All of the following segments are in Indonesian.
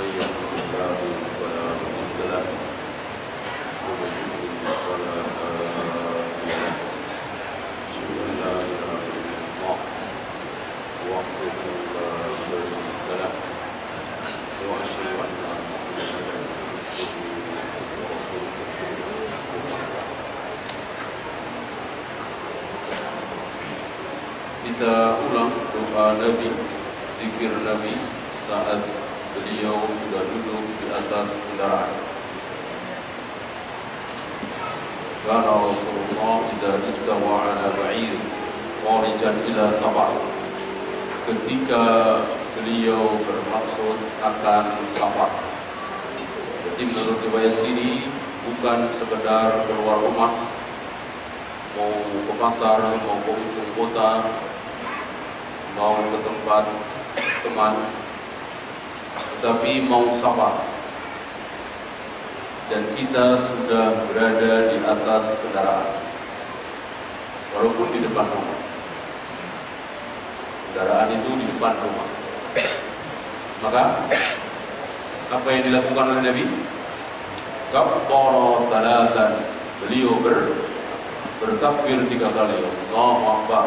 من يهده الله فلا مضل له ومن يضلل فلا هادي له أشهد أن لا إله إلا الله وحده لا شريك له وأشهد أن محمدا عبده ورسوله. Kita ulang doa Nabi, zikir Nabi saat beliau sudah duduk di atas kendaraan. Kana Rasulullah idza istawa ala ba'ir kharijan ila safar. Ketika beliau bermaksud akan safar. Jadi menurut riwayat ini bukan sekedar keluar rumah, mau ke pasar, mau ke ujung kota, mau ke tempat teman, tetapi mau safar. Dan kita sudah berada di atas kendaraan, walaupun di depan rumah. Kendaraan itu di depan rumah. Maka apa yang dilakukan oleh Nabi? Kabbara salasan. Beliau bertakbir 3 kali. Allahu Akbar,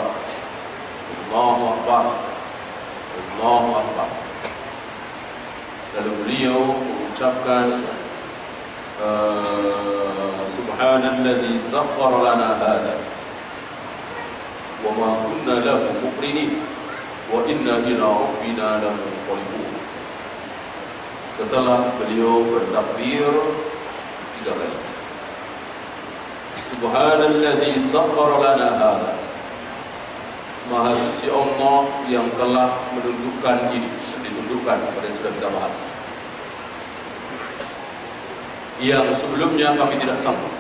Allahu Akbar, Allahu Akbar. Lalu beliau mengucapkan Subhanalladzi sakhkhara lana hadza wa ma kunna lahu muqrinin wa inna ila rabbina lamunqalibun. Setelah beliau bertakbir 3 kali, Subhanalladzi sakhkhara lana hadza, Maha suci Allah yang telah menundukkan ini, ditundukkan pada yang sudah kita bahas, yang sebelumnya kami tidak sanggup.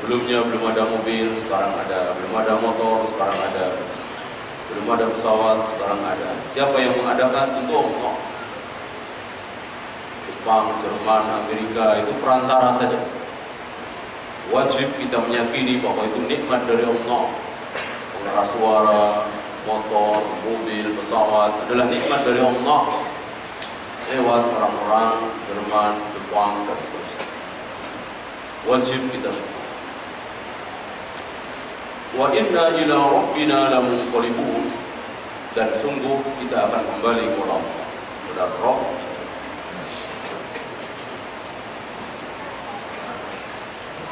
Sebelumnya belum ada mobil, sekarang ada. Belum ada motor, sekarang ada. Belum ada pesawat, sekarang ada. Siapa yang mengadakan? Tentu Allah. Jepang, Jerman, Amerika itu perantara saja. Wajib kita meyakini bahwa itu nikmat dari Allah. Pengeras suara, motor, mobil, pesawat adalah nikmat dari Allah lewat orang-orang Jerman, Jepang, dan seterusnya. Wajib kita syukur. Wa inna ila rabbina lamunqalibun, dan sungguh kita akan kembali kepada Allah, kepada Rabb.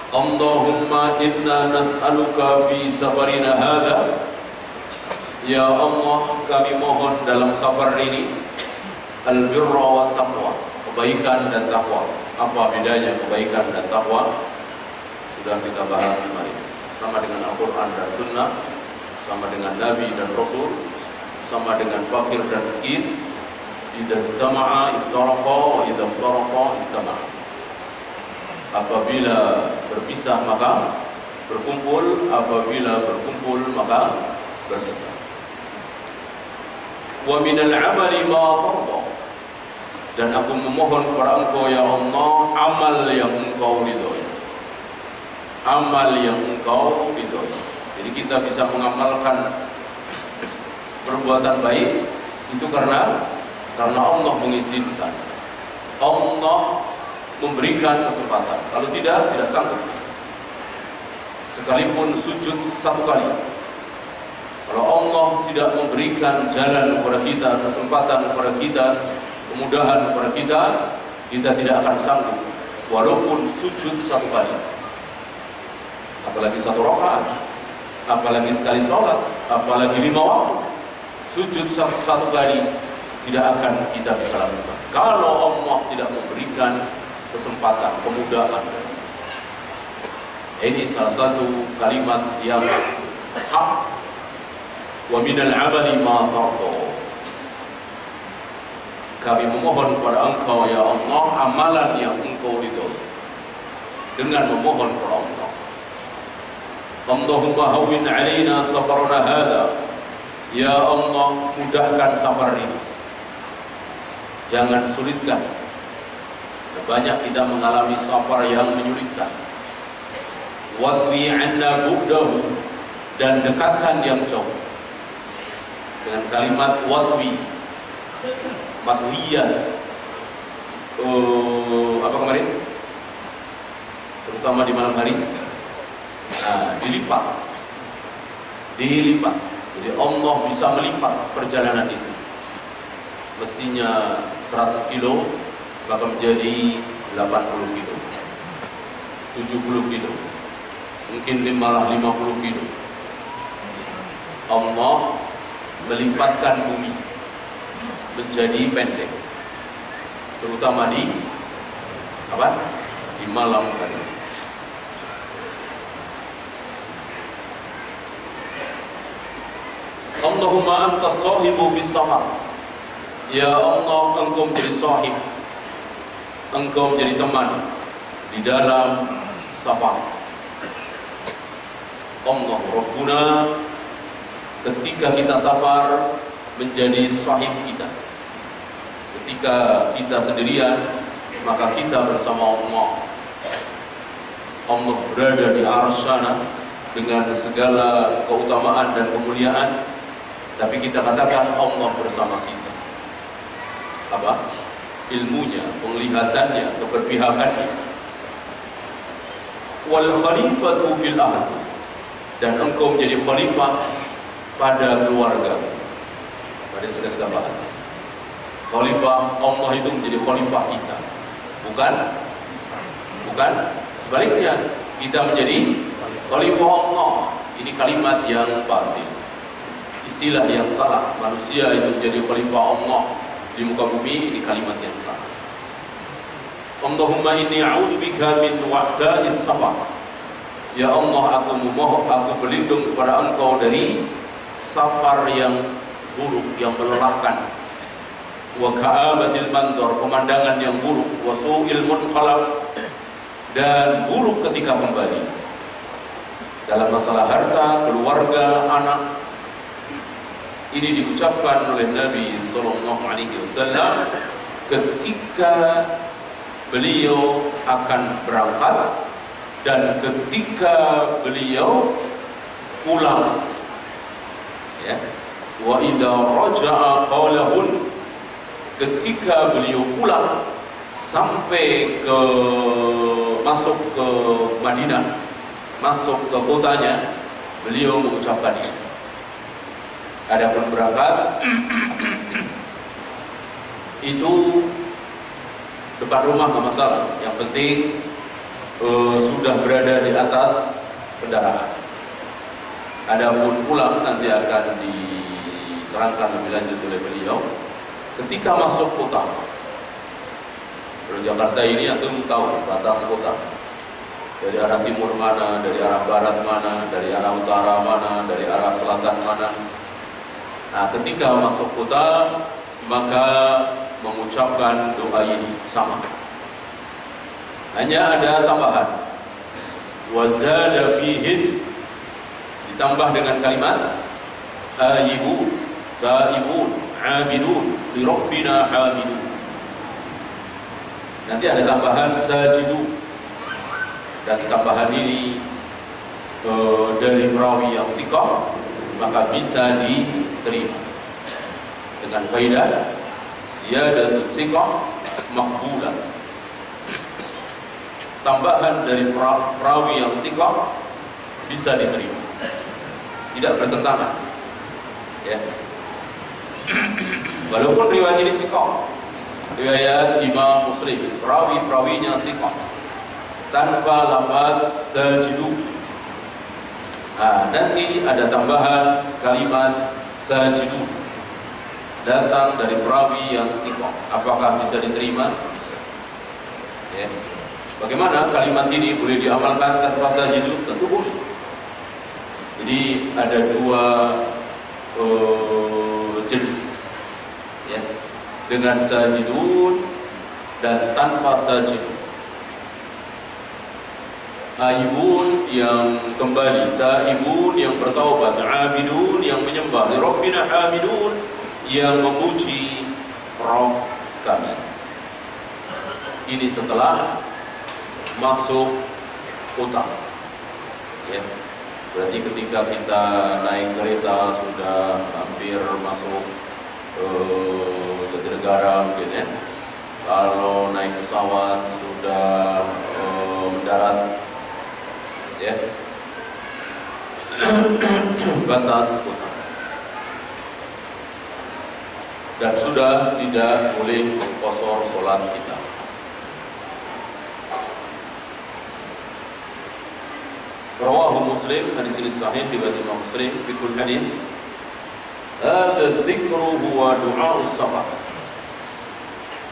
Allahumma inna nas'aluka fi safarina hadha. Ya Allah, kami mohon dalam safar ini al-birra wa taqwa, kebaikan dan takwa. Apa bedanya kebaikan dan takwa? Sudah kita bahas kemarin. Sama dengan Al-Quran dan Sunnah, sama dengan Nabi dan Rasul, sama dengan fakir dan miskin. Idza istama'a iftaraqa wa idza iftaraqa istama'a. Apabila berpisah maka berkumpul, apabila berkumpul maka berpisah. Wa minal amali ma tarda, dan aku memohon kepada Engkau ya Allah amal yang Engkau ridhoi, amal yang Engkau ridhoi. Jadi kita bisa mengamalkan perbuatan baik itu karena Allah mengizinkan, Allah memberikan kesempatan. Kalau tidak sanggup. Sekalipun sujud 1 kali, kalau Allah tidak memberikan jalan kepada kita, kesempatan kepada kita, kemudahan kepada kita, kita tidak akan sanggup walaupun sujud 1 kali. Apalagi 1 rakaat, apalagi sekali sholat, apalagi 5 waktu. Sujud 1 kali tidak akan kita bisa lakukan kalau Allah tidak memberikan kesempatan, kemudahan, dan sebagainya. Ini salah satu kalimat yang hak. Wa minal amali ma tarda. Kami memohon kepada Engkau ya Allah amalan yang Engkau ridhoi, dengan memohon kepada Allah. Allahumma hawwin 'alaina safarana hadza. Ya Allah, mudahkan safar ini, jangan sulitkan. Banyak kita mengalami safar yang menyulitkan. Wadwi 'anna bu'dahu, dan dekatkan yang jauh. Dengan kalimat wadwi, Matuiyah, apa kemarin? Terutama di malam hari. Nah, dilipat. Jadi Allah bisa melipat perjalanan itu. Mestinya 100 kilo maka menjadi 80 kilo, 70 kilo, mungkin malah 50 kilo. Allah melipatkan bumi menjadi pendek, terutama di malam hari. Allahumma anta sahibu fis safar. Ya Allah, Engkau menjadi sahib, Engkau menjadi teman di dalam safar. Allah Rabbuna, ketika kita safar, menjadi sahib kita. Ketika kita sendirian, maka kita bersama Allah. Allah berada di arsy sana dengan segala keutamaan dan kemuliaan, tapi kita katakan Allah bersama kita. Apa? Ilmunya, penglihatannya, keberpihakannya. Wal khalifatu fil ahl, dan engkau menjadi khalifah pada keluarga. Pada yang sudah kita bahas, khalifah Allah itu menjadi khalifah kita, bukan sebaliknya, kita menjadi khalifah Allah. Ini kalimat yang batil, istilah yang salah. Manusia itu menjadi khalifah Allah di muka bumi, ini kalimat yang salah. Allahumma inni a'udzubika min wa'sa'is safar. Ya Allah, aku berlindung kepada Engkau dari safar yang buruk, yang melelahkan. Wa ka'abatil mandor, pemandangan yang buruk. Wa su'il munqalab, dan buruk ketika kembali. Dalam masalah harta, keluarga, anak, ini diucapkan oleh Nabi Sallallahu Alaihi Wasallam ketika beliau akan berangkat dan ketika beliau pulang. Ya. Wa idza raja'a qalahun, ketika beliau pulang sampai masuk ke Madinah, masuk ke kotanya, beliau mengucapkan ini. Adapun berangkat itu depan rumah nggak masalah, yang penting sudah berada di atas kendaraan. Adapun pulang nanti akan diterangkan lebih lanjut oleh beliau. Ketika masuk kota, kalau Jakarta ini antum tahu batas kota, dari arah timur mana, dari arah barat mana, dari arah utara mana, dari arah selatan mana. Nah, ketika masuk kota, maka mengucapkan doa ini sama. Hanya ada tambahan, wazada fihin, ditambah dengan kalimat aibun, taibun, abidun, li rabbina hamidun. Nanti ada tambahan sajidu, dan tambahan ini dari perawi yang siqah, maka bisa diterima dengan kaidah ziyadatus siqah maqbulah. Tambahan dari perawi yang siqah bisa diterima, tidak bertentangan, ya. Walaupun riwayat ini siqah, riwayat Imam Muslim, perawinya siqah, tanpa lafaz sajidu. Nanti ada tambahan kalimat sajidu, datang dari perawi yang siqah. Apakah bisa diterima? Bisa. Ya. Bagaimana kalimat ini boleh diamalkan tanpa sajidu? Tentu boleh. Jadi ada dua jenis, ya, dengan sajidun dan tanpa sajidun. Aibun yang kembali, taibun yang bertaubat, abidun yang menyembah, Rabbina hamidun yang memuji Rabb kami. Ini setelah masuk kota, ya. Berarti ketika kita naik kereta sudah hampir masuk ke ya. Kalau naik pesawat sudah mendarat, ya, batas kota, dan sudah tidak boleh mengkosor sholat kita. Rawahu Muslim, hadis ini sahih riwayat Imam Muslim. Fikul hadis, hadza dzikru huwa du'a'us safar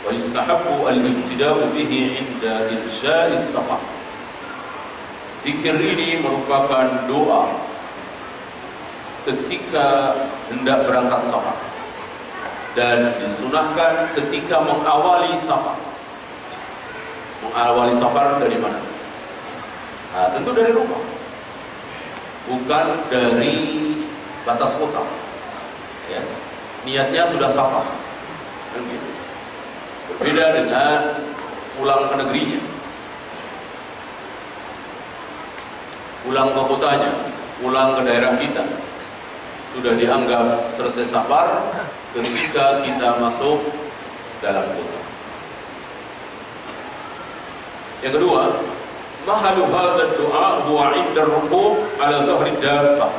wa yustahabbu al-ibtida'u bihi 'inda insya'is safar. Zikir ini merupakan doa ketika hendak berangkat safar dan disunahkan ketika mengawali safar. Mengawali safar dari mana? Nah, tentu dari rumah, bukan dari batas kota. Ya. Niatnya sudah safar, kan gitu. Berbeda dengan pulang ke negerinya, pulang ke kotanya, pulang ke daerah kita, sudah dianggap selesai safar ketika kita masuk dalam kota. Yang kedua, mahalu hadha doa huwa 'inda ar-ruku' ala dhahri dabbah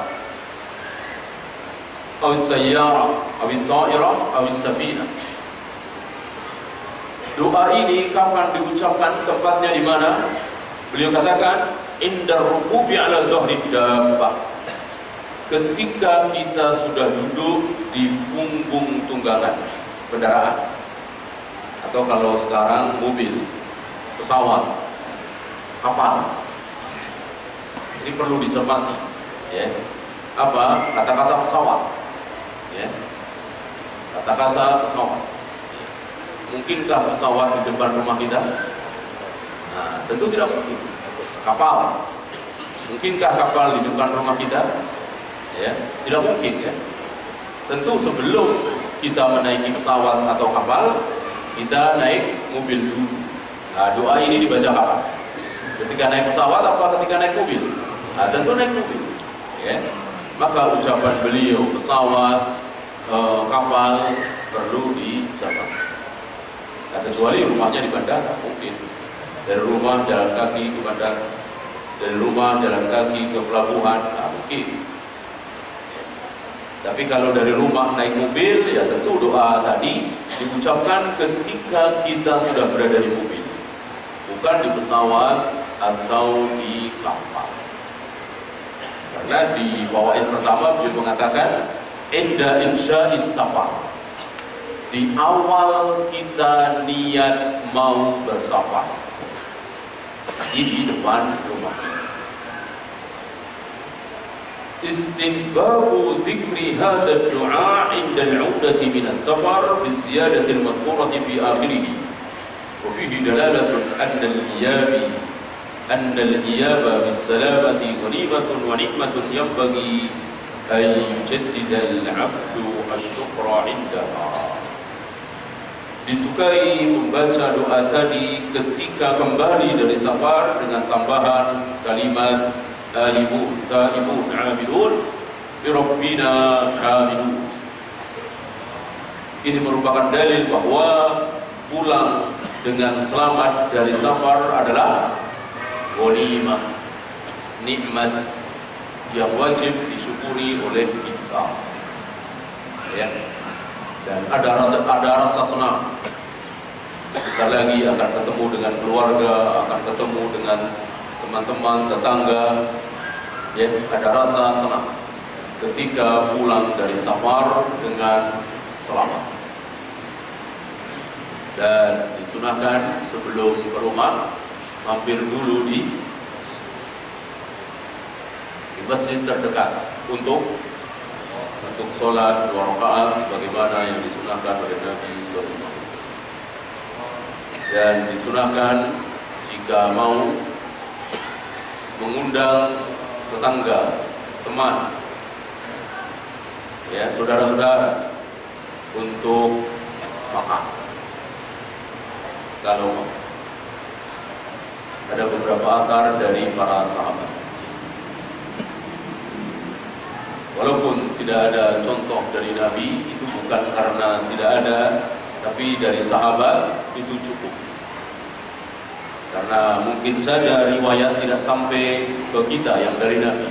aw as-sayyarah aw at-ta'irah aw as-safinah. Doa ini kapan diucapkan, tempatnya di mana? Beliau katakan inda ar-ruku' ala dhahri dabbah, ketika kita sudah duduk di punggung tunggangan kendaraan, atau kalau sekarang mobil, pesawat, kapal. Ini perlu dicermati, ya. Apa kata-kata pesawat, ya. Kata-kata pesawat. Ya. Mungkinkah pesawat di depan rumah kita? Nah, tentu tidak mungkin. Kapal, mungkinkah kapal di depan rumah kita? Ya, tidak mungkin, ya. Tentu sebelum kita menaiki pesawat atau kapal, kita naik mobil dulu. Nah, doa ini dibaca kapan? Ketika naik pesawat apa ketika naik mobil? Nah, tentu naik mobil, ya. Maka ucapan beliau pesawat, kapal perlu dicatat. Nah, kecuali rumahnya di bandara, mungkin dari rumah jalan kaki ke bandara, dari rumah jalan kaki ke pelabuhan, nah, mungkin. Tapi kalau dari rumah naik mobil, ya tentu doa tadi diucapkan ketika kita sudah berada di mobil, bukan di pesawat atau di kapal. Karena di fawaid pertama beliau mengatakan inda insya'is safar, di awal kita niat mau bersafar, di depan rumah kita. Istihbabu dzikri hadha ad-du'a 'inda al-'udati min as-safar bi ziyadati al-madhkurati fi akhirih. Wa fihi dalalatun أن الإياب بالسلامة غنيمة ونعمة ينبغي أن يجدد العبد الشكر عندها. Disukai membaca doa tadi ketika kembali dari safar dengan tambahan kalimat taibun, abidun, bi rabbina hamidun. Ini merupakan dalil bahwa pulang dengan selamat dari safar adalah ghanimah, nikmat yang wajib disyukuri oleh kita, ya. Dan ada rasa senang. Sebentar lagi akan ketemu dengan keluarga, akan ketemu dengan teman-teman, tetangga, ya. Ada rasa senang ketika pulang dari safar dengan selamat. Dan disunahkan sebelum ke rumah mampir dulu di masjid terdekat untuk sholat 2 rakaat sebagaimana yang disunahkan oleh Nabi SAW. Dan disunahkan jika mau mengundang tetangga, teman, ya, saudara-saudara untuk makan. Kalau ada beberapa asar dari para sahabat, walaupun tidak ada contoh dari Nabi, itu bukan karena tidak ada, Tapi dari sahabat itu cukup. Karena mungkin saja riwayat tidak sampai ke kita yang dari Nabi.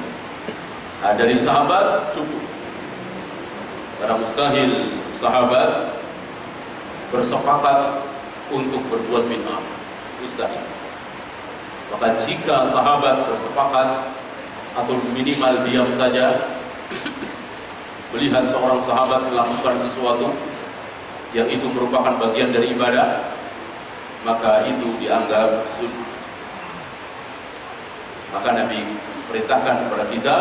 Nah, dari sahabat cukup. Karena mustahil sahabat bersepakat untuk berbuat bid'ah. Mustahil. Maka jika sahabat bersepakat atau minimal diam saja melihat seorang sahabat melakukan sesuatu yang itu merupakan bagian dari ibadah, maka itu dianggap sunnah. Maka Nabi perintahkan kepada kita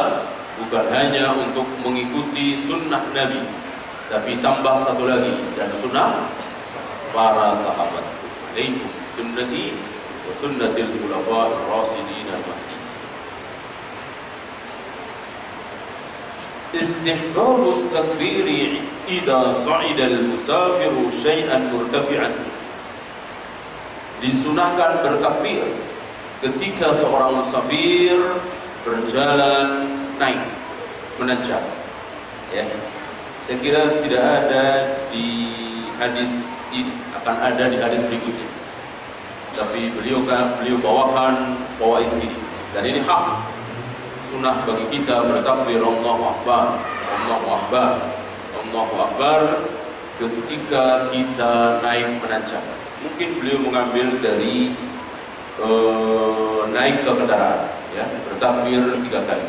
bukan hanya untuk mengikuti sunnah Nabi, tapi tambah satu lagi, dan sunnah para sahabat. Alaikum sunnati wa sunnatil khulafa'ir rasyidin al-mahdiyyin. Istihbabut takbiri idza sa'ida al-musafiru syai'an murtafi'an. Disunahkan bertakbir ketika seorang musafir berjalan naik menanjak. Ya. Saya kira tidak ada di hadis ini, akan ada di hadis berikutnya. Tapi beliau bawakan fawaid ini, dan ini hak. Sunnah bagi kita bertakbir Allahu Akbar, Allahu Akbar, Allahu Akbar ketika kita naik menanjak. Mungkin beliau mengambil dari naik ke kendaraan, ya, bertakbir 3 kali.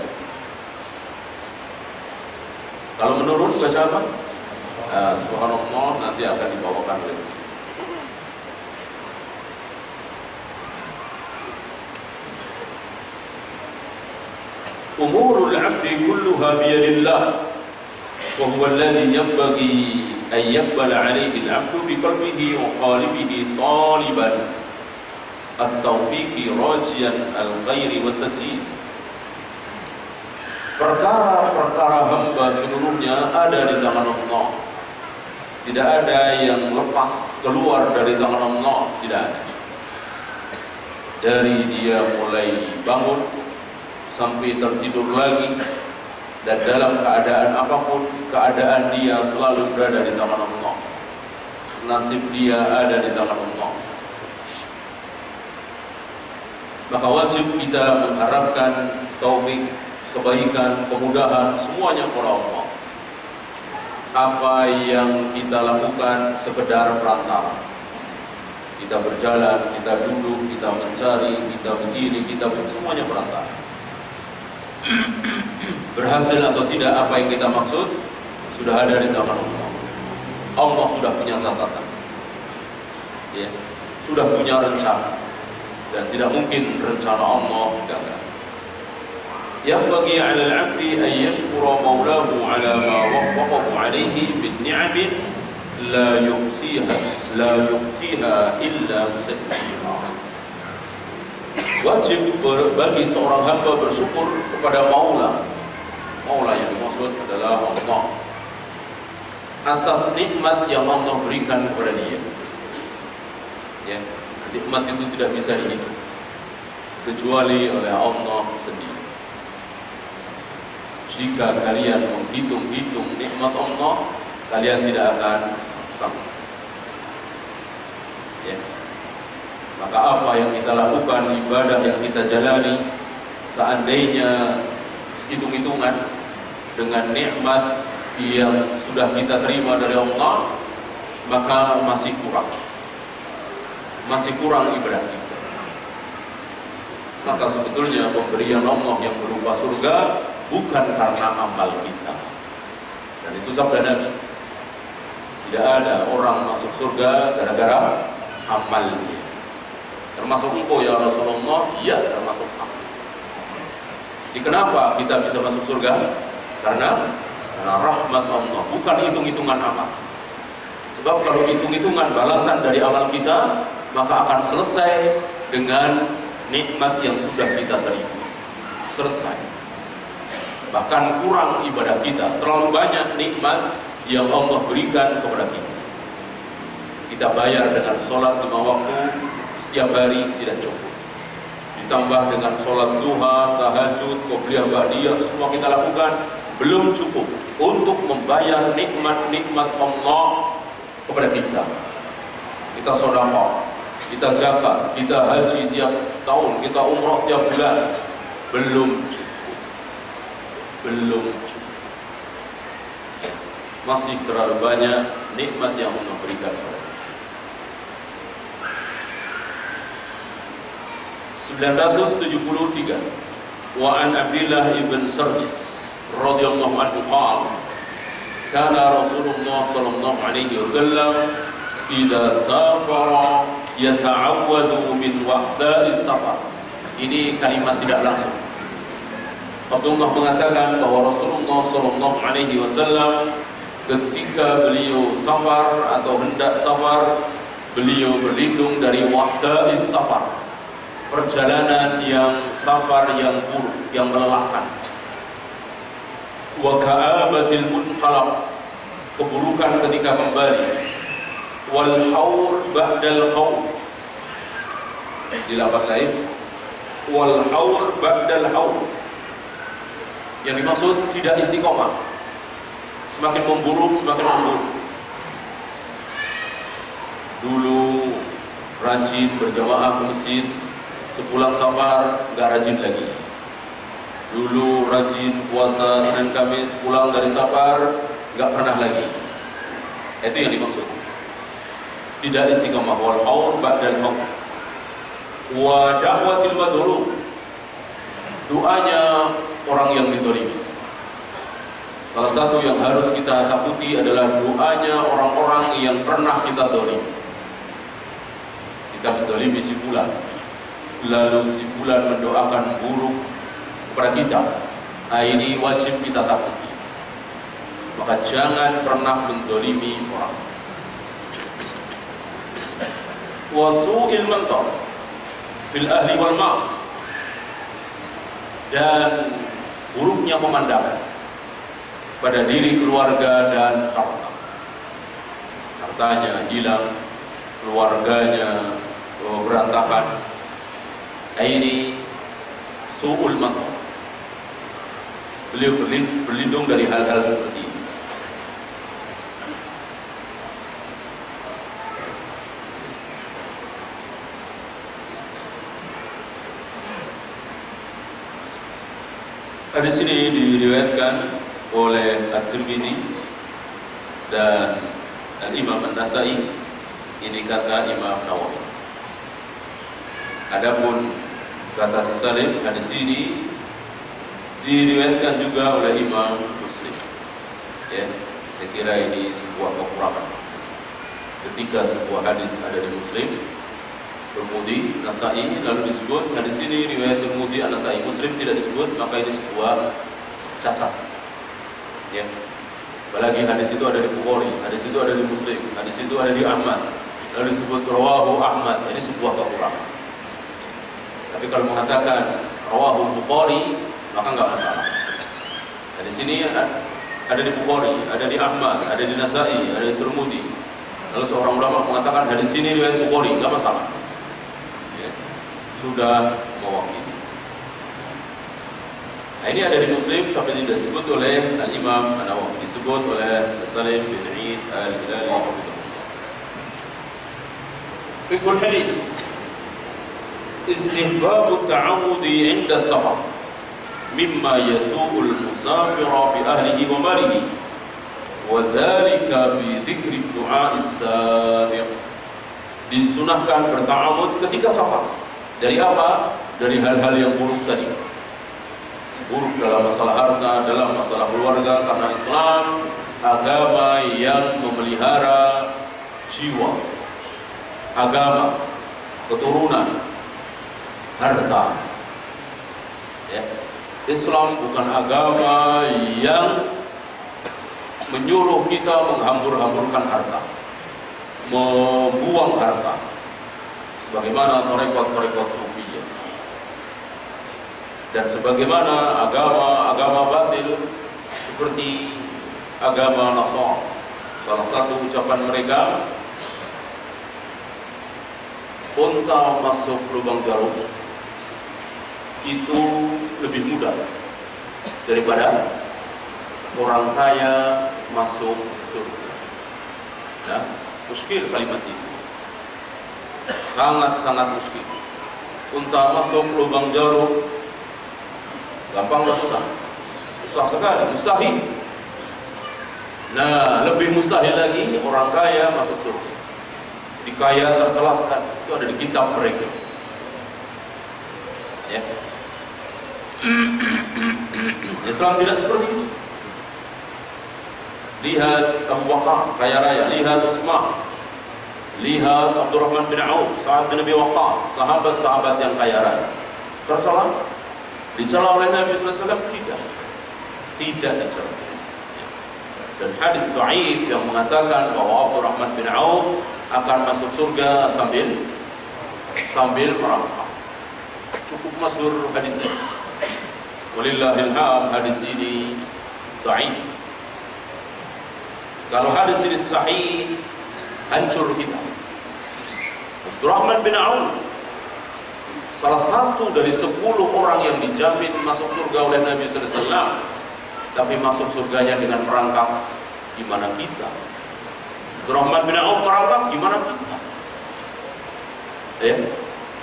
Kalau menurun baca apa? Subhanallah, nanti akan dibawakan oleh beliau. Umurul 'abdi kulluha biyadillah wa huwa alladhi yanbaghi an yaqbala 'alayhi al-'abdu biqalbihi wa qalibihi taliban at-tawfiqi rajiyan al-khairi wa tasir. Perkara-perkara hamba seluruhnya ada di tangan Allah. Tidak ada yang lepas keluar dari tangan Allah, tidak ada. Dari dia mulai bangun sampai tertidur lagi, dan dalam keadaan apapun, keadaan dia selalu berada di tangan Allah. Nasib dia ada di tangan Allah. Maka wajib kita mengharapkan taufik, kebaikan, kemudahan, semuanya kepada Allah. Apa yang kita lakukan sekedar perantara. Kita berjalan, kita duduk, kita mencari, kita berdiri, kita semuanya perantara. Berhasil atau tidak apa yang kita maksud sudah ada di tangan Allah. Allah sudah punya catatan, ya, sudah punya rencana, dan tidak mungkin rencana Allah gagal. Yang bagi 'ala al-'abdi an yashkura maulahu 'ala ma waffaqahu 'alayhi min ni'amin la yuqsiha illa musaddiqah. Wajib bagi seorang hamba bersyukur kepada Maula. Maula yang dimaksud adalah Allah, atas nikmat yang Allah berikan kepada dia. Ya, nikmat itu tidak bisa dihitung kecuali oleh Allah sendiri. Jika kalian menghitung-hitung nikmat Allah, kalian tidak akan sanggup. Ya. Maka apa yang kita lakukan, ibadah yang kita jalani, seandainya hitung-hitungan dengan nikmat yang sudah kita terima dari Allah, maka masih kurang ibadah kita. Maka sebetulnya pemberian Allah yang berupa surga bukan karena amal kita. Dan itu sabda Nabi, tidak ada orang masuk surga gara-gara amalnya. Termasuk engkau ya Rasulullah? Iya, termasuk aku. Jadi kenapa kita bisa masuk surga? Karena rahmat Allah, bukan hitung-hitungan amal. Sebab kalau hitung-hitungan balasan dari amal kita, maka akan selesai dengan nikmat yang sudah kita terima. Selesai. Bahkan kurang ibadah kita, terlalu banyak nikmat yang Allah berikan kepada kita. Kita bayar dengan sholat 5 waktu setiap hari tidak cukup. Ditambah dengan sholat duha, tahajud, qobliyah, ba'diyah, semua kita lakukan, belum cukup untuk membayar nikmat-nikmat Allah kepada kita. kita sedekah, kita zakat, kita haji tiap tahun, kita umrah tiap bulan, belum cukup. Belum cukup. Masih terlalu banyak nikmat yang Allah berikan kepada kita. 973. Wa an Abdullah ibn Sarjis radhiyallahu anhu qala kana Rasulullah sallallahu alaihi wasallam idza safara yata'awwadhu min wa'tha'is safar. Ini kalimat tidak langsung. Abdullah mengatakan bahwa Rasulullah sallallahu alaihi wasallam ketika beliau safar atau hendak safar, beliau berlindung dari wa'tha'is safar, perjalanan yang safar yang buruk, yang melelahkan. Wa ka'abatil munqalab, keburukan ketika kembali. Wal haur ba'dal qaum, di lafaz lain wal haur ba'dal haur, yang dimaksud tidak istiqomah, semakin memburuk, semakin memburuk. Dulu rajin berjamaah ke masjid, sepulang safar nggak rajin lagi. Dulu rajin puasa Senin Kamis, pulang dari safar nggak pernah lagi. Itu yang dimaksud. Tidak istiqamah. Wal haur ba'dal haur. Wa da'watil madlum, doanya orang yang dizalimi. Salah satu yang harus kita takuti adalah doanya orang-orang yang pernah kita zalimi. Kita menzalimi si fulan, lalu si fulan mendoakan buruk kepada kita. Nah, ini wajib kita takuti. Maka jangan pernah menzalimi orang. Wa su'il mantar fil ahli wal mal, dan buruknya pemandangan pada diri, keluarga, dan harta. Hartanya hilang, keluarganya berantakan. Ini su'ul mantar. Beliau berlindung dari hal-hal seperti ini. Hadis ini diriwayatkan oleh At-Tirmidzi dan Imam An-Nasa'i. Ini kata Imam Nawawi. Adapun kata Salim, hadis ini diriwayatkan juga oleh Imam Muslim. Ya, saya kira ini sebuah kekurangan. Ketika sebuah hadis ada di Muslim, Tirmidzi, Nasa'i, lalu disebut hadis ini riwayat Tirmidzi, An-Nasa'i, Muslim tidak disebut, maka ini sebuah cacat. Ya. Apalagi hadis itu ada di Bukhari, hadis itu ada di Muslim, hadis itu ada di Ahmad, lalu disebut rawahu Ahmad, ini sebuah kekurangan. Tapi kalau mengatakan rawahu Bukhari, maka enggak masalah. Hadis ini ada di Bukhari, ada di Ahmad, ada di Nasa'i, ada di Tirmidzi. Lalu seorang ulama mengatakan hadis ini riwayat Bukhari, enggak masalah. Ya. Sudah mewakili. Nah, ini ada di Muslim tapi tidak disebut oleh Al-Imam An-Nawawi, disebut oleh Salim bin Eid Al-Hilali. Fiqhul hadith. Istihbab at-ta'awudi 'inda as-safar mimma yasu'ul musafira fi ahlihi wa malihi, wa dzalika bi dzikri du'a as-sabiq. Disunahkan berta'awud ketika safar. Dari apa? Dari hal-hal yang buruk tadi. Buruk dalam masalah harta, dalam masalah keluarga, karena Islam agama yang memelihara jiwa, agama, keturunan, harta. Ya. Islam bukan agama yang menyuruh kita menghambur-hamburkan harta, membuang harta, sebagaimana tarekat-tarekat Sufiyah. Dan sebagaimana agama batil seperti agama Nasrani. Salah satu ucapan mereka, unta masuk lubang jarum itu lebih mudah daripada orang kaya masuk surga. Ya, muskil kalimat itu. sangat-sangat muskil. Unta masuk lubang jarum, gampang atau susah? Susah sekali, mustahil. Nah, lebih mustahil lagi orang kaya masuk surga. Di kaya tercela sekali, itu ada di kitab mereka. Ya. Islam tidak seperti itu. Lihat Abu Bakar kaya raya, lihat Utsman, lihat Abdurrahman bin Auf, Sa'ad bin Abi Waqqas, sahabat-sahabat yang kaya raya. Tercela? Dicela oleh Nabi sallallahu alaihi wasallam? Tidak dicela. Dan hadis dhaif yang mengatakan bahwa Abdurrahman bin Auf akan masuk surga sambil merangkak. Cukup masyhur hadis ini. Walillahil hamd, hadis ini dhaif. Kalau hadis ini sahih, hancur kita. Abdurrahman bin Auf, salah satu dari 10 orang yang dijamin masuk surga oleh Nabi sallallahu alaihi wasallam, tapi masuk surganya dengan merangkak. Gimana kita? Abdurrahman bin Auf merangkak, gimana kita?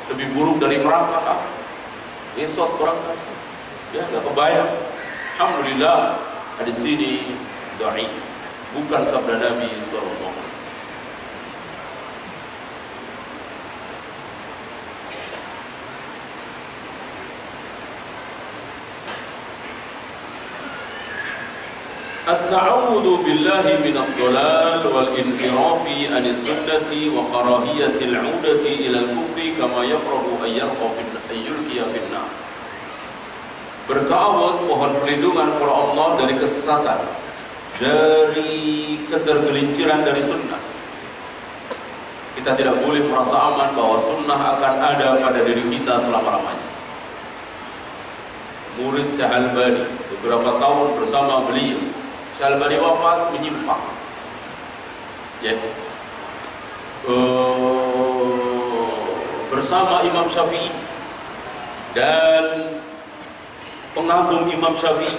Lebih buruk dari merangkak. Esot merangkak. Ya, enggak kebayang. Alhamdulillah, hadis ini dhaif. Bukan sabda Nabi sallallahu alaihi wasallam. At-ta'awudhu billahi min ad-dhalal wal inhirafi an as-sunnati wa karahiyatil 'udati ila al-kufri kama yakrahu an yulqiya fin nar. Bertawud, mohon perlindungan kepada Allah dari kesesatan, dari ketergelinciran dari sunnah. Kita tidak boleh merasa aman bahwa sunnah akan ada pada diri kita selama-lamanya. Murid Syekh Al-Albani, beberapa tahun bersama beliau, Syekh Al-Albani wafat menyimpang. Bersama Imam Syafi'i dan pengagum Imam Syafi'i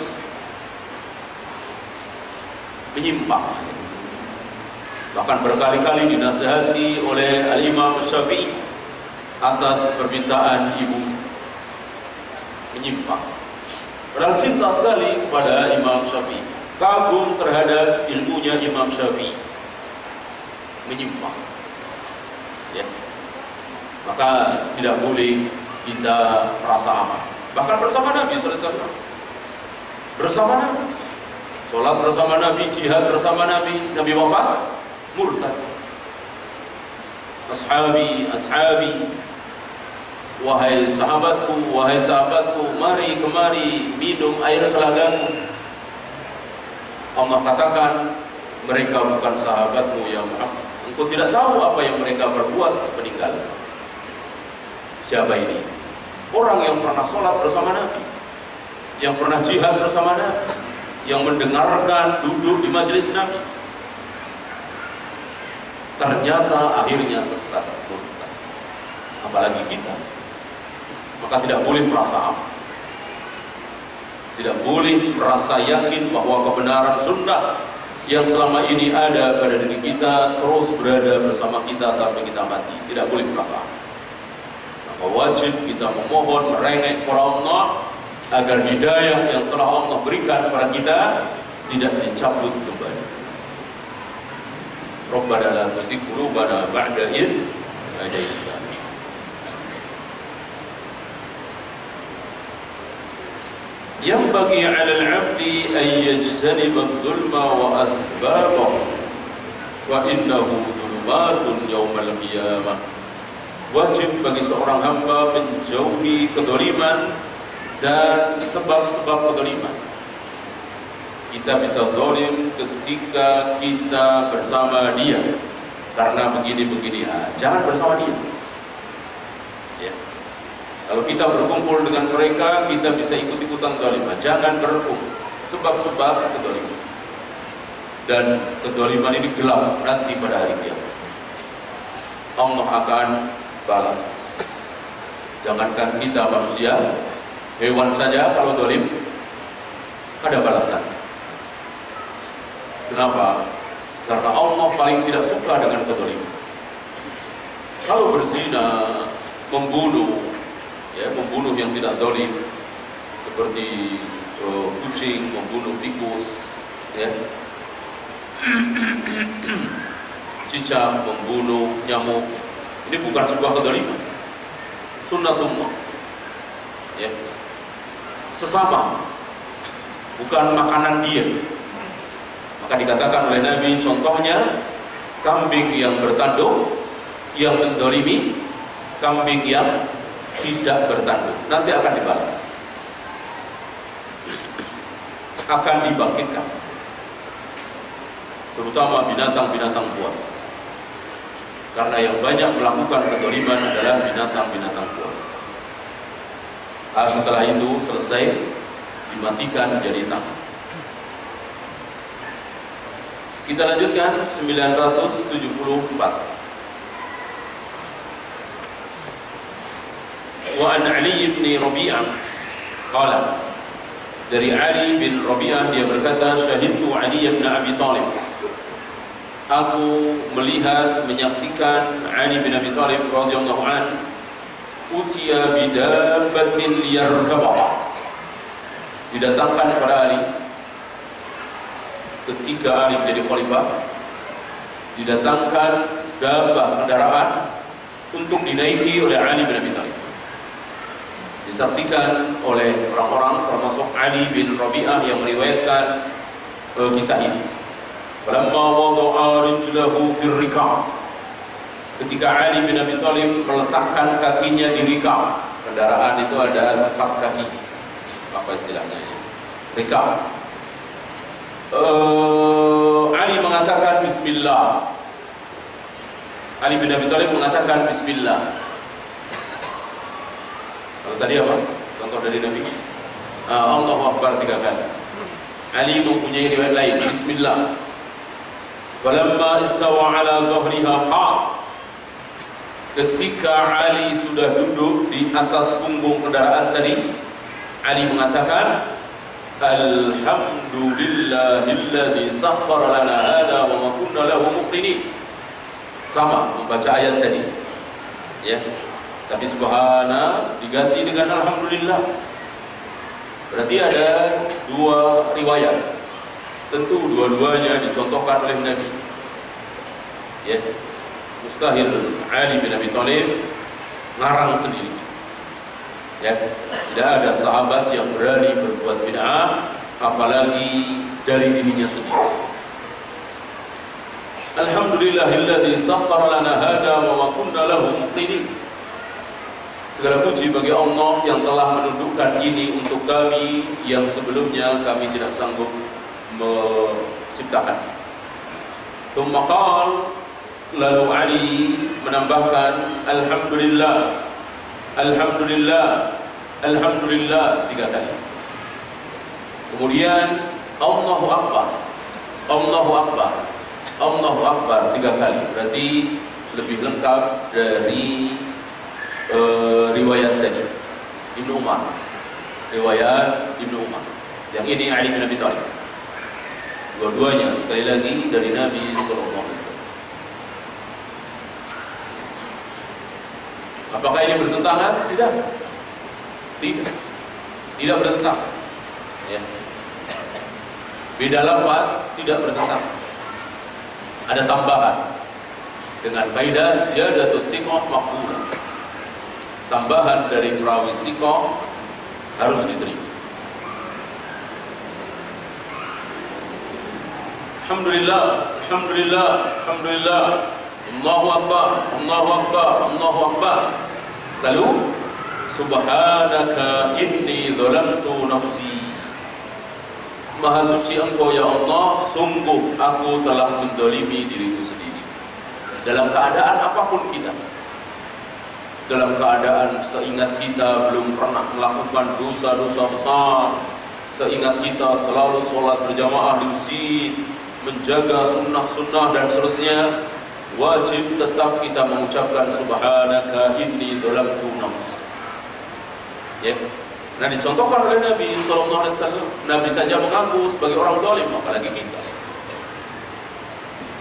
menyimpang. Bahkan berkali-kali dinasihati oleh Al-Imam Syafi'i atas permintaan ibu, menyimpang. Padahal cinta sekali kepada Imam Syafi'i, kagum terhadap ilmunya Imam Syafi'i, menyimpang. Ya. Maka tidak boleh kita merasa aman. Bahkan bersama Nabi sallallahu alaihi wasallam, bersama Nabi, sholat bersama Nabi, jihad bersama Nabi, Nabi wafat, murtad. Ashabi, wahai sahabatku, wahai sahabatku, mari kemari minum air telagamu. Allah katakan, mereka bukan sahabatmu ya Muhammad. Engkau tidak tahu apa yang mereka berbuat sepeninggal. Siapa ini? Orang yang pernah sholat bersama Nabi, yang pernah jihad bersama Nabi, yang mendengarkan, duduk di majelis Nabi. Ternyata akhirnya sesat, murtad. Apalagi kita. Maka tidak boleh merasa aman, tidak boleh merasa yakin bahwa kebenaran sunnah yang selama ini ada pada diri kita terus berada bersama kita sampai kita mati. Tidak boleh merasa aman. Maka wajib kita memohon, merengek kepada Allah agar hidayah yang telah Allah berikan kepada kita tidak dicabut kembali. Rabbana la tuzigh qulubana ba'da idh hadaytana. Yanbaghi 'ala al-'abdi an yajtaniba adh-dhulma wa asbabahu fa innahu dhulumatun yawmal qiyamah. Wajib bagi seorang hamba menjauhi kedoliman dan sebab-sebab kedoliman. Kita bisa dolim ketika kita bersama dia karena begini-begini. Jangan bersama dia. Ya. Kalau kita berkumpul dengan mereka, kita bisa ikut-ikutan dolim. Jangan berkumpul. Sebab-sebab kedoliman. Dan kedoliman ini gelap nanti pada hari kiamat. Allah akan balas. Jangankan kita manusia, hewan saja kalau dolim ada balasan. Kenapa? Karena Allah paling tidak suka dengan kedoliman. Kalau berzina, membunuh, ya, membunuh yang tidak zalim, seperti kucing, membunuh tikus, ya, cicak, membunuh nyamuk, ini bukan sebuah kezaliman, sunnatullah, ya, sesama, bukan makanan dia. Maka dikatakan oleh Nabi, contohnya kambing yang bertanduk, yang menzalimi, kambing yang tidak bertanduk, nanti akan dibalas, akan dibangkitkan, terutama binatang-binatang buas, karena yang banyak melakukan kezaliman adalah binatang-binatang buas. Setelah itu selesai, dimatikan jadi tangan. Kita lanjutkan 974. Wa an Ali bin Rabi'ah qala, dari Ali bin Rabi'ah dia berkata, syahidtu Ali bin Abi Thalib, aku melihat, menyaksikan Ali bin Abi Thalib radhiyallahu an, utiya bidabbatin liyarkabah, didatangkan kepada Ali ketika Ali menjadi khalifah, didatangkan dabah kendaraan untuk dinaiki oleh Ali bin Abi Thalib. Disaksikan oleh orang-orang termasuk Ali bin Rabi'ah yang meriwayatkan kisah ini. Falamma wada'a rijlahu fir rika', ketika Ali bin Abi Thalib meletakkan kakinya di rika', kendaraan itu ada 4 kaki, apa istilahnya ya? Rika'. Ali mengatakan bismillah. Ali bin Abi Thalib mengatakan bismillah. Kalau tadi apa? Contoh dari Nabi. Allahu Akbar 3 kali. Ali mempunyai riwayat lain, bismillah. Falamma istawa ala dhahriha qa', ketika Ali sudah duduk di atas punggung kendaraan tadi, Ali mengatakan alhamdulillahilladzi sakhkhara lana hada wa ma kunna lahu muqrinin. Sama membaca ayat tadi, ya, tapi subhana diganti dengan alhamdulillah. Berarti ada 2 riwayat. Tentu dua-duanya dicontohkan oleh Nabi, ya. Mustahil Ali bin Abi Thalib ngarang sendiri, ya. Tidak ada sahabat yang berani berbuat bid'ah, apalagi dari dirinya sendiri. Alhamdulillahilladzi sakhkhara lana hada wa ma kunna lahu muqrinin. Segala puji bagi Allah yang telah menundukkan ini untuk kami yang sebelumnya kami tidak sanggup menciptakan. Tsumma qala, lalu Ali menambahkan alhamdulillah, alhamdulillah, alhamdulillah 3 kali. Kemudian Allahu Akbar, Allahu Akbar, Allahu Akbar 3 kali. Berarti lebih lengkap dari riwayat tadi Ibnu Umar, riwayat Ibnu Umar. Yang ini Ali bin Abi Thalib. Dua-duanya sekali lagi dari Nabi SAW. Apakah ini bertentangan? Tidak. Tidak. Tidak bertentangan. Ya. Beda lafaz tidak bertentangan. Ada tambahan dengan kaidah ziyadatus siqah maqbulah. Tambahan dari perawi siqah harus diterima. Alhamdulillah, alhamdulillah, alhamdulillah. Allahu Akbar, Allahu Akbar, Allahu Akbar. Lalu subhanaka inni zalamtu nafsi. Maha suci Engkau ya Allah, sungguh aku telah menzalimi diriku sendiri. Dalam keadaan apapun kita, dalam keadaan seingat kita belum pernah melakukan dosa-dosa besar, seingat kita selalu sholat berjamaah di masjid, menjaga sunnah-sunnah dan seterusnya, wajib tetap kita mengucapkan subhanaka inni zalamtu nafsi. Ya. Nah, dicontohkan oleh Nabi SAW. Nabi saja mengaku sebagai orang zalim, apalagi kita.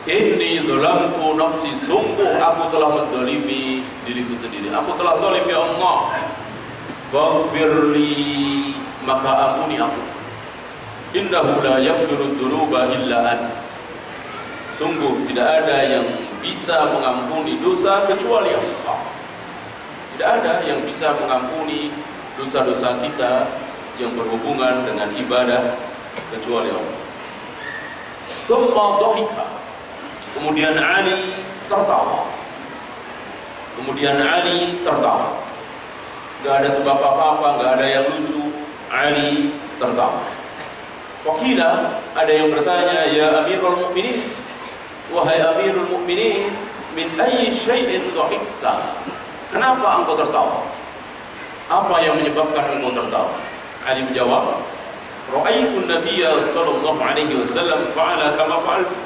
Inni dzalamtu nafsi, sungguh aku telah mendolimi diriku sendiri. Aku telah zalim ya Allah. Faghfirli, maka ampuni aku. Innahu la yaghfiru dzunuba illa anta. Sungguh tidak ada yang bisa mengampuni dosa kecuali Allah. Tidak ada yang bisa mengampuni dosa-dosa kita yang berhubungan dengan ibadah kecuali Allah. Tsumma dhahika, kemudian Ali tertawa. Gak ada sebab apa-apa, gak ada yang lucu. Ali tertawa. Wakila, ada yang bertanya, ya Amirul Mukminin, wahai Amirul Mukminin, min ayyi syai'in dhahikta? Kenapa engkau tertawa? Apa yang menyebabkan engkau tertawa? Ali menjawab, ra'aitu Nabiyya sallallahu alaihi wasallam fa'ala kama fa'altu.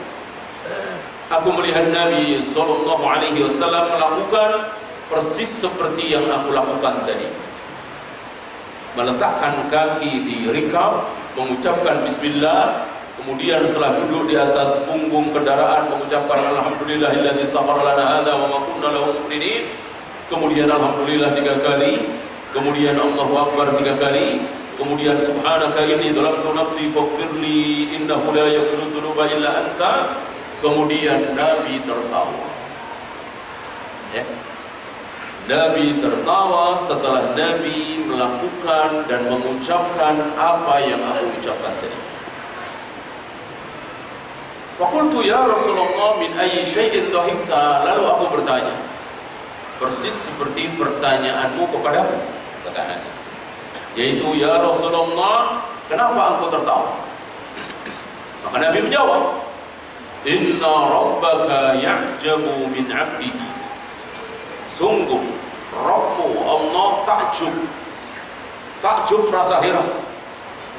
Aku melihat Nabi sallallahu alaihi wasallam melakukan persis seperti yang aku lakukan tadi. Meletakkan kaki di rikab, mengucapkan bismillah, kemudian setelah duduk di atas punggung kendaraan mengucapkan alhamdulillahilladzi sakhkhara lana hadza wa ma kunna lahu muqrinin. Kemudian alhamdulillah 3 kali, kemudian Allahu akbar 3 kali, kemudian subhanaka inni dzalamtu nafsi faghfirli innahu la yaghfiru dzunuba illa anta. Kemudian Nabi tertawa. Ya. Nabi tertawa setelah Nabi melakukan dan mengucapkan apa yang aku ucapkan tadi. Faqultu ya Rasulullah min ayyi syai'in dhahikta? Lalu aku bertanya, persis seperti pertanyaanmu kepadamu, kata Nabi, yaitu ya Rasulullah, kenapa engkau tertawa? Maka Nabi menjawab, inna rabbaka ya'jabu min 'abdihi. Sungguh Rabbmu Allah takjub rasa heran.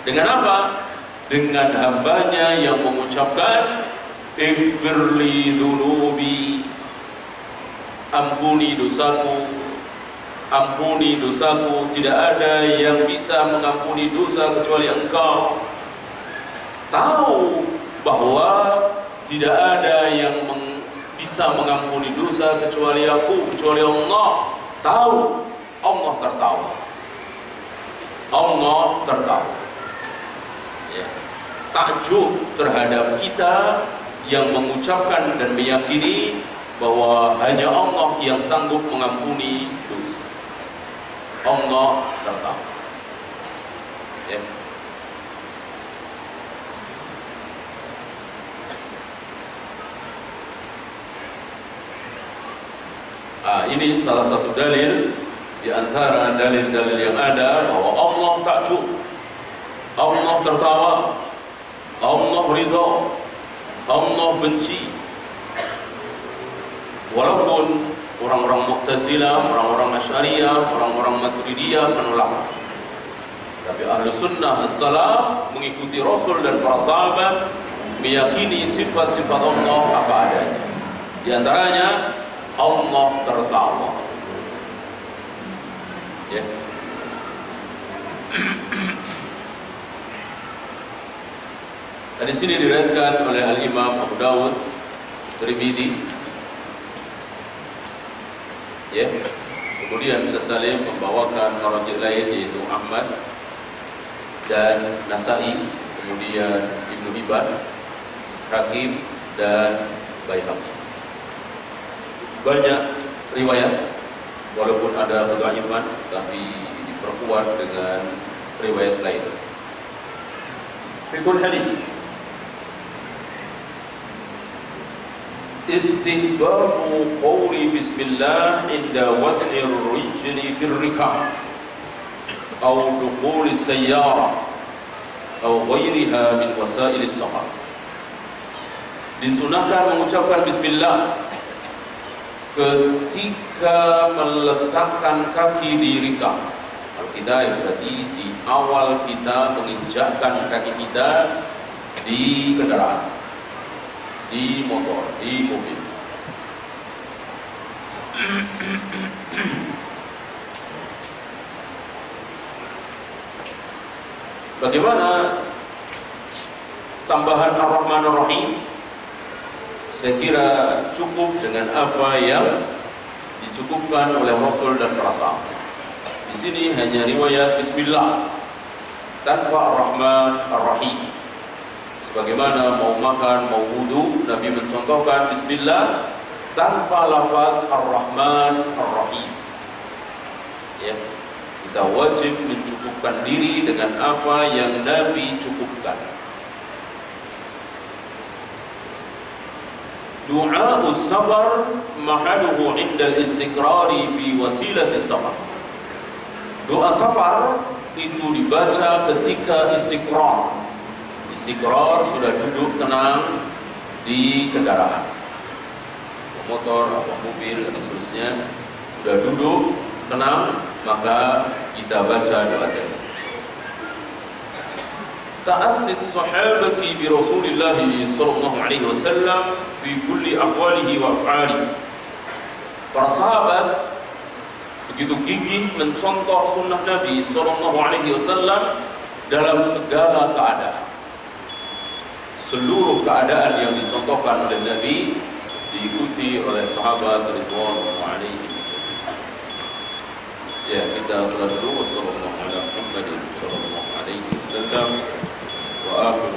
Dengan apa? Dengan hambanya yang mengucapkan ighfirli dzunubi, ampuni dosaku, tidak ada yang bisa mengampuni dosa kecuali Engkau. Tahu bahwa tidak ada yang bisa mengampuni dosa kecuali aku, kecuali Allah. Tahu, Allah tertawa. Ya. Takjub terhadap kita yang mengucapkan dan meyakini bahwa hanya Allah yang sanggup mengampuni dosa. Allah tertawa. Ya. Ini salah satu dalil di antara dalil-dalil yang ada bahwa Allah takjub, Allah tertawa, Allah ridha, Allah benci. Walaupun orang-orang Mu'tazilah, orang-orang Asy'ariyah, orang-orang Maturidiyah menolak, tapi ahlu sunnah as-salaf mengikuti Rasul dan para sahabat, meyakini sifat-sifat Allah apa adanya. Di antaranya Allah tertawa. Ya. Dan di sini diriwayatkan oleh Al-Imam Abu Dawud, Tirmidzi. Ya. Kemudian Musa Salim membawakan marji lain yaitu Ahmad dan Nasa'i, kemudian Ibnu Hibban, Hakim dan Baihaqi. Banyak riwayat, walaupun ada kedhaifan, tapi diperkuat dengan riwayat lain. Fikul hadis, istihbabu qawli bismillah inda wad'ir rijli fir rikab atau dukhul sayyara atau ghairiha min wasail as-safar. Disunahkan mengucapkan bismillah ketika meletakkan kaki di rikab. Al-qidai berarti di awal kita menginjakkan kaki kita di kendaraan, di motor, di mobil. Bagaimana tambahan Ar-Rahman Ar-Rahim? Saya kira cukup dengan apa yang dicukupkan oleh Rasul dan para sahabat. Di sini hanya riwayat Bismillah tanpa Ar-Rahman Ar-Rahim. Sebagaimana mau makan, mau wudu, Nabi mencontohkan Bismillah tanpa lafaz Ar-Rahman Ar-Rahim. Ya, kita wajib mencukupkan diri dengan apa yang Nabi cukupkan. Du'a'us safar mahaluhu indal istiqrari fi wasilatis safar. Doa safar itu dibaca ketika istiqrar. Istiqrar sudah duduk tenang di kendaraan, motor atau mobil dan seterusnya, sudah duduk tenang, maka kita baca doa ini. Ta'assis sahabati bi Rasulillah sallallahu alaihi wasallam fi kulli aqwalihi wa af'alihi. Para sahabat begitu gigih mencontoh sunnah Nabi sallallahu alaihi wasallam dalam segala keadaan. Seluruh keadaan yang dicontohkan oleh Nabi diikuti oleh sahabat ridwanullah alaihim. Ya, kita salat dulu. Wassallallahu ala Muhammadin sallallahu alaihi wasallam wa akhir